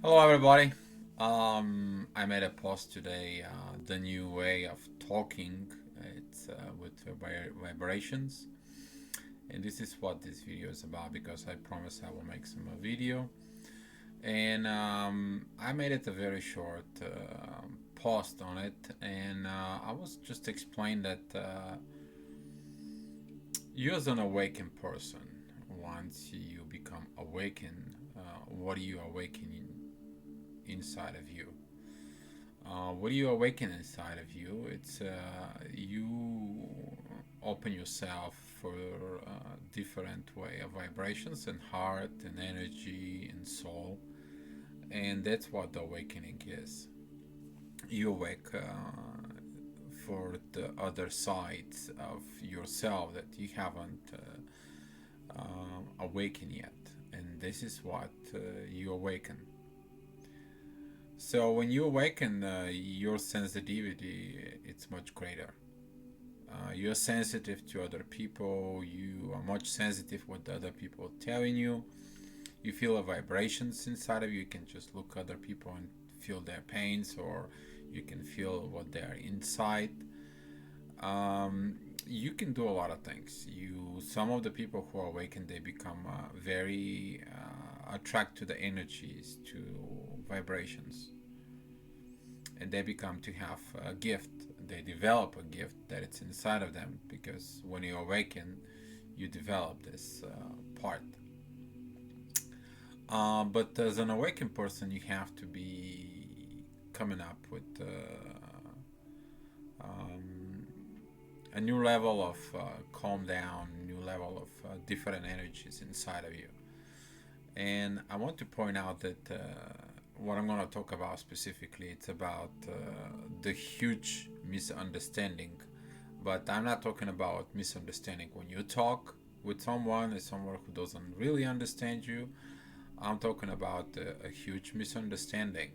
Hello, everybody. I made a post today. The new way of talking. It's with vibrations, and this is what this video is about. Because I promise I will make some video, and I made it a very short post on it, and I was just explain that you as an awakened person, once you become awakened, what do you awaken inside of you? What do you awaken inside of you? It's you open yourself for different way of vibrations and heart and energy and soul, and that's what the awakening is. You awake for the other sides of yourself that you haven't awakened yet, and this is what you awaken. So when you awaken, your sensitivity it's much greater. You're sensitive to other people. You are much sensitive what the other people are telling you. You feel a vibrations inside of you. You can just look at other people and feel their pains, or you can feel what they are inside. You can do a lot of things. Some of the people who awaken, they become very attract to the energies, to vibrations, and they become to have a gift. They develop a gift that it's inside of them, because when you awaken, you develop this part. But as an awakened person, you have to be coming up with um, a new level of calm down, new level of different energies inside of you. And I want to point out that what I'm going to talk about specifically, it's about the huge misunderstanding. But I'm not talking about misunderstanding when you talk with someone, is someone who doesn't really understand you. I'm talking about a huge misunderstanding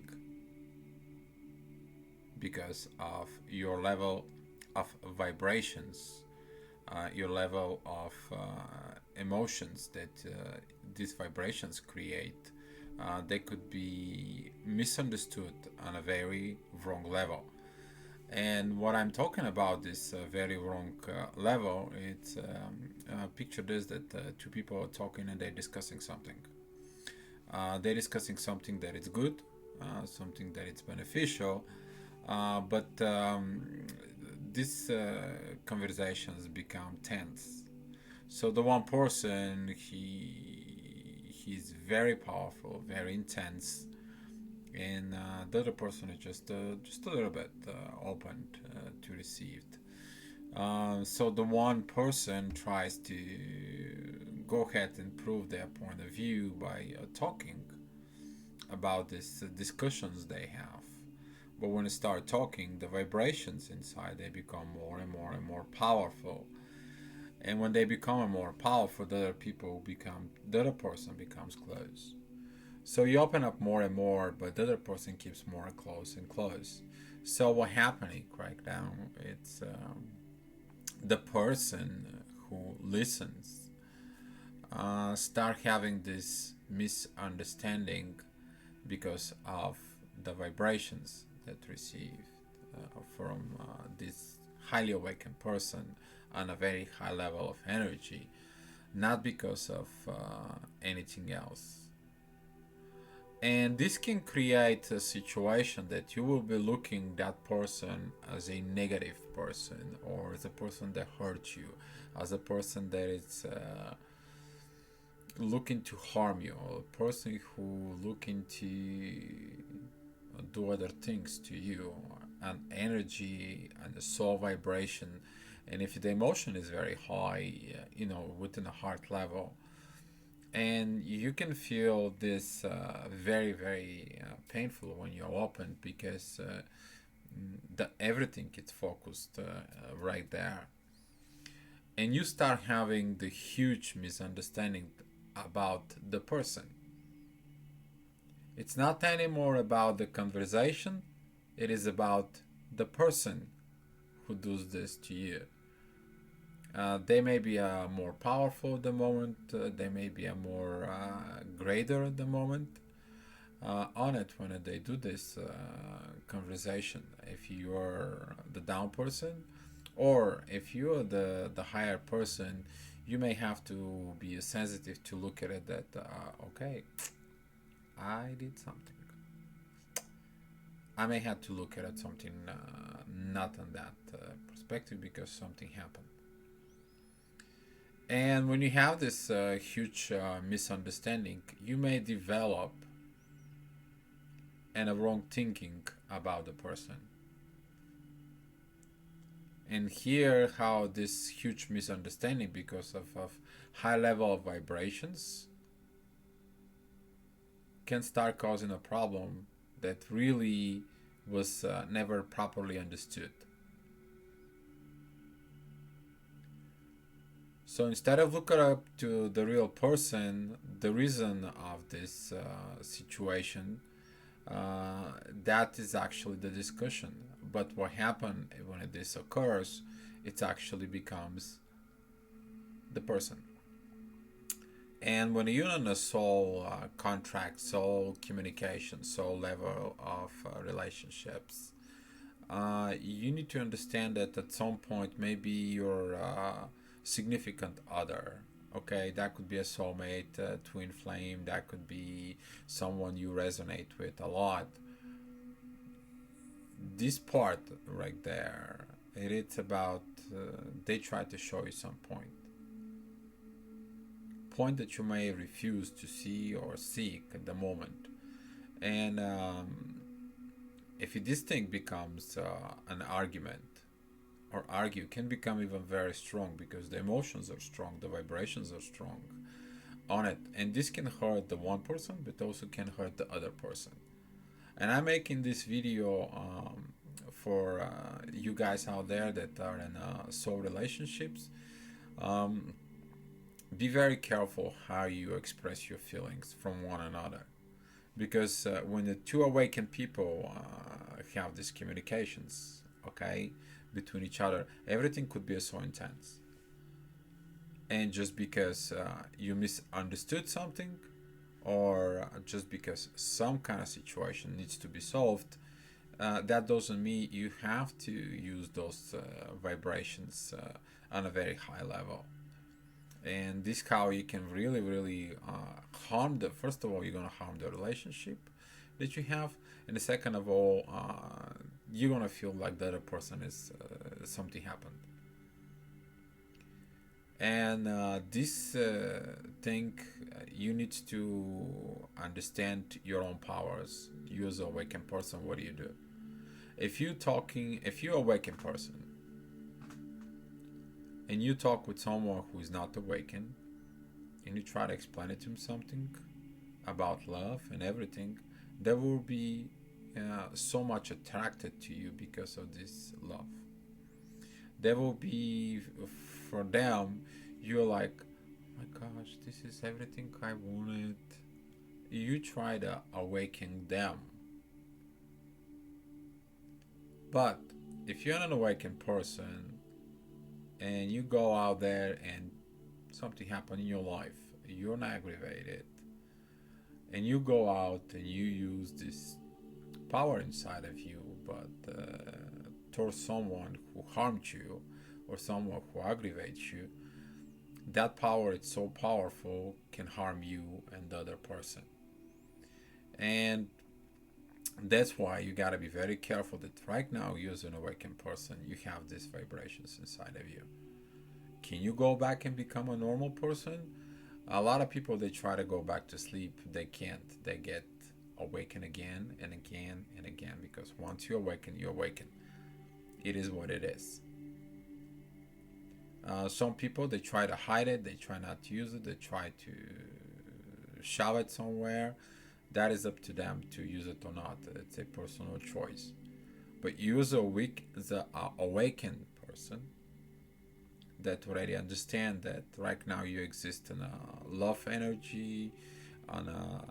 because of your level of vibrations, your level of emotions that these vibrations create. They could be misunderstood on a very wrong level. And what I'm talking about, this very wrong level, it's picture this, that two people are talking and they're discussing something. They're discussing something that is good, something that is beneficial, but these conversations become tense. So the one person, he's very powerful, very intense, and the other person is just a little bit open to receive. So the one person tries to go ahead and prove their point of view by talking about these discussions they have. But when they start talking, the vibrations inside, they become more and more and more powerful. And when they become more powerful, the other person becomes close. So you open up more and more, but the other person keeps more close and close. So what happening right now? It's the person who listens start having this misunderstanding because of the vibrations that received from this highly awakened person on a very high level of energy, not because of anything else. And this can create a situation that you will be looking that person as a negative person, or as a person that hurts you, as a person that is looking to harm you, or a person who looking to do other things to you, and energy and the soul vibration. And if the emotion is very high, within a heart level, and you can feel this very very painful when you're open, because everything gets focused right there, and you start having the huge misunderstanding about the person. It's not anymore about the conversation, it is about the person who does this to you. They may be more powerful at the moment, they may be a more greater at the moment, on it when they do this conversation. If you're the down person, or if you're the higher person, you may have to be sensitive to look at it that okay, I did something. I may have to look at it something not on that perspective because something happened. And when you have this huge misunderstanding, you may develop and a wrong thinking about the person. And here, how this huge misunderstanding because of high level of vibrations can start causing a problem that really was never properly understood. So instead of looking up to the real person, the reason of this situation, that is actually the discussion. But what happens when this occurs, it actually becomes the person. And when you're on a soul contract, soul communication, soul level of relationships, you need to understand that at some point maybe your significant other, okay, that could be a soulmate, twin flame, that could be someone you resonate with a lot. This part right there, it's about they try to show you some point that you may refuse to see or seek at the moment. And if this thing becomes an argument or argue, can become even very strong because the emotions are strong, the vibrations are strong on it, and this can hurt the one person but also can hurt the other person. And I'm making this video for you guys out there that are in soul relationships. um, be very careful how you express your feelings from one another, because when the two awakened people have these communications, okay, between each other, everything could be so intense. And just because you misunderstood something, or just because some kind of situation needs to be solved, that doesn't mean you have to use those vibrations on a very high level. And this how you can really harm the, first of all, you're going to harm the relationship that you have, and the second of all, you're going to feel like the other person is something happened. And this thing, you need to understand your own powers. You as an awakened person, what do you do? If you're an awakened person and you talk with someone who is not awakened, and you try to explain it to him something about love and everything, they will be so much attracted to you because of this love. They will be, for them, you're like, oh my gosh, this is everything I wanted. You try to awaken them. But if you're an awakened person and you go out there and something happened in your life, you're not aggravated, and you go out and you use this power inside of you, but towards someone who harmed you or someone who aggravates you, that power, it's so powerful, can harm you and the other person. And that's why you got to be very careful that right now, you as an awakened person, you have these vibrations inside of you. Can you go back and become a normal person? A lot of people, they try to go back to sleep, they can't. They get awaken again and again and again, because once you awaken, you awaken. It is what it is. Some people, they try to hide it, they try not to use it, they try to shove it somewhere. That is up to them to use it or not. It's a personal choice. But you as the awakened person that already understand that right now you exist in a love energy, on a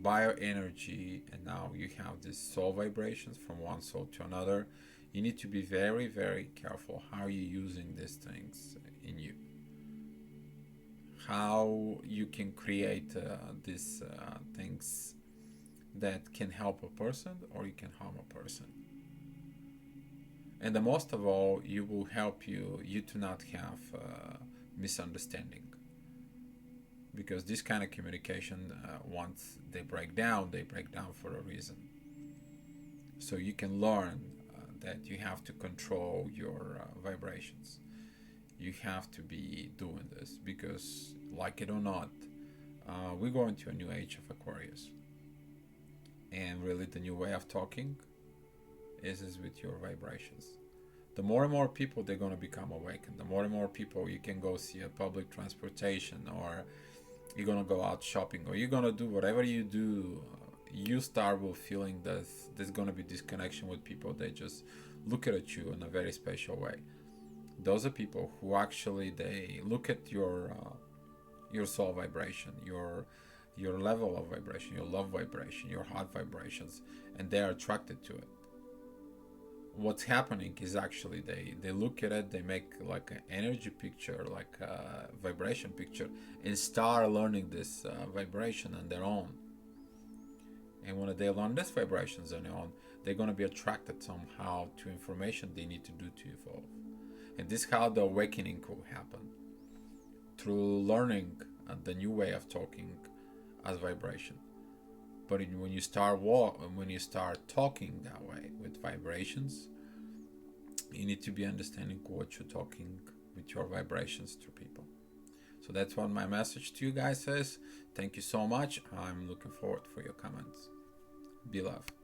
bioenergy, and now you have these soul vibrations from one soul to another. You need to be very careful how you're using these things in you, how you can create these things that can help a person or you can harm a person. And the most of all, you will help you to not have misunderstanding, because this kind of communication, once they break down for a reason. So you can learn that you have to control your vibrations. You have to be doing this because, like it or not, we're going to a new age of Aquarius. And really, the new way of talking is with your vibrations. The more and more people they're going to become awakened, the more and more people you can go see a public transportation, or you're going to go out shopping, or you're going to do whatever you do, you start with feeling that there's going to be this connection with people. They just look at you in a very special way. Those are people who actually they look at your soul vibration, your level of vibration, your love vibration, your heart vibrations, and they are attracted to it. What's happening is actually they look at it, they make like an energy picture, like a vibration picture, and start learning this vibration on their own. And when they learn these vibrations on their own, they're going to be attracted somehow to information they need to do to evolve. And this is how the awakening will happen, through learning the new way of talking as vibration. But when you start talking that way with vibrations, you need to be understanding what you're talking with your vibrations to people. So that's what my message to you guys is. Thank you so much. I'm looking forward for your comments. Be love.